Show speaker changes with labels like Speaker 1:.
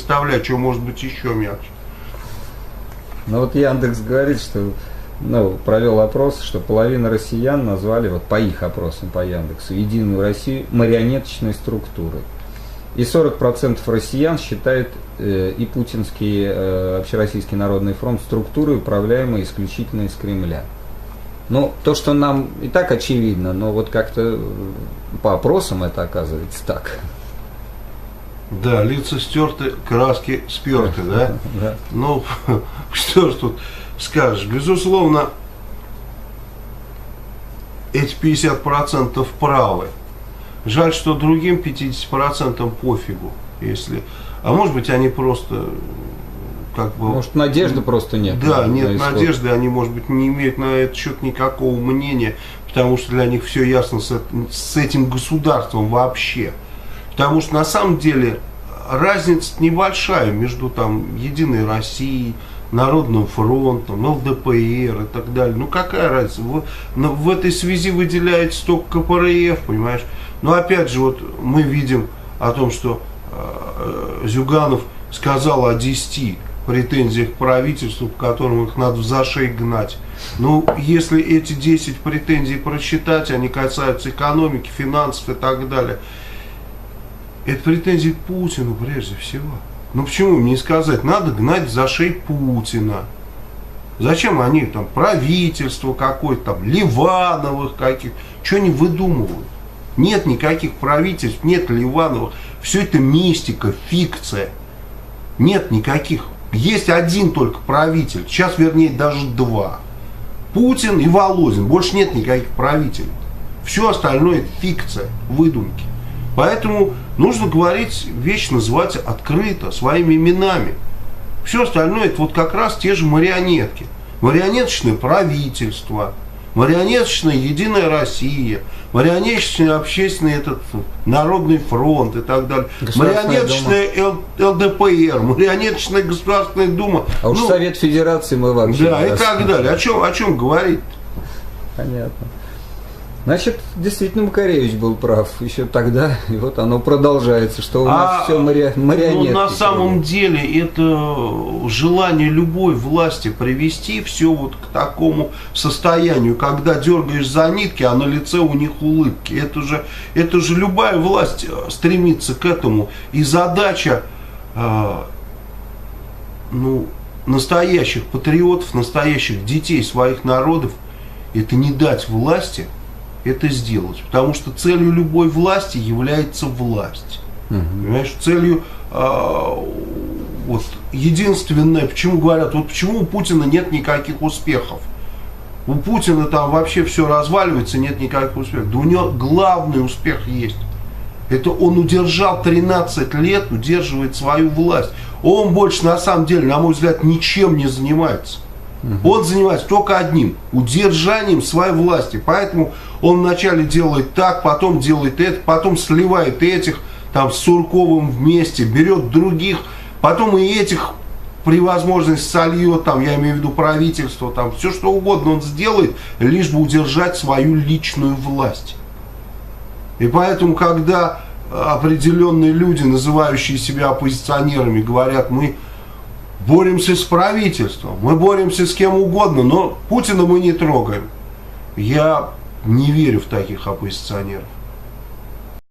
Speaker 1: представляю, что может быть еще мягче.
Speaker 2: Ну вот Яндекс говорит, что провел опрос, что половина россиян назвали, вот по их опросам по Яндексу, Единую Россию марионеточной структурой. И 40% россиян считают и путинский Общероссийский народный фронт структурой, управляемой исключительно из Кремля. Ну, то, что нам и так очевидно, но вот как-то по опросам это оказывается так.
Speaker 1: Да, лица стерты, краски сперты, да?
Speaker 2: Да.
Speaker 1: Ну, что ж тут скажешь. Безусловно, эти 50% правы. Жаль, что другим 50% пофигу, если... А может быть, они просто... как бы,
Speaker 2: может, надежды просто нет.
Speaker 1: Да, нет надежды, они, может быть, не имеют на этот счет никакого мнения, потому что для них все ясно с этим государством вообще. Потому что на самом деле разница небольшая между там Единой Россией, Народным фронтом, ЛДПР и так далее. Ну какая разница? В этой связи выделяется только КПРФ, понимаешь? Но опять же, вот мы видим о том, что Зюганов сказал о 10 претензиях к правительству, по которым их надо за шею гнать. Ну, если эти 10 претензий просчитать, они касаются экономики, финансов и так далее, это претензии к Путину прежде всего. Ну почему мне сказать, надо гнать за шею Путина? Зачем они там правительство какое-то, там Ливановых каких-то, что они выдумывают? Нет никаких правительств, нет Ливановых, все это мистика, фикция. Нет никаких. Есть один только правитель, сейчас вернее даже два. Путин и Володин, больше нет никаких правителей. Все остальное фикция, выдумки. Поэтому нужно говорить, вещи называть открыто, своими именами. Все остальное это вот как раз те же марионетки. Марионеточное правительство, марионеточная Единая Россия, марионеточный общественный Народный фронт и так далее, марионеточная ЛДПР, марионеточная Государственная Дума.
Speaker 2: А уж Совет Федерации мы вообще...
Speaker 1: Да, и так далее. О чем говорить?
Speaker 2: Понятно. Значит, действительно Макаревич был прав еще тогда, и вот оно продолжается, что у нас все марионетки.
Speaker 1: Ну, на самом деле это желание любой власти привести все вот к такому состоянию, когда дергаешь за нитки, а на лице у них улыбки. Это же любая власть стремится к этому. И задача настоящих патриотов, настоящих детей своих народов, это не дать власти это сделать. Потому что целью любой власти является власть. Понимаешь, целью вот, единственное, почему говорят, вот почему у Путина нет никаких успехов. У Путина там вообще все разваливается, нет никаких успехов. Да у него главный успех есть. Это он удержал 13 лет, удерживает свою власть. Он больше на самом деле, на мой взгляд, ничем не занимается. Он занимается только одним – удержанием своей власти. Поэтому он вначале делает так, потом делает это, потом сливает этих там, с Сурковым вместе, берет других, потом и этих при возможности сольет, там, я имею в виду правительство, там, все что угодно он сделает, лишь бы удержать свою личную власть. И поэтому, когда определенные люди, называющие себя оппозиционерами, говорят, мы боремся с правительством, мы боремся с кем угодно, но Путина мы не трогаем. Я не верю в таких оппозиционеров.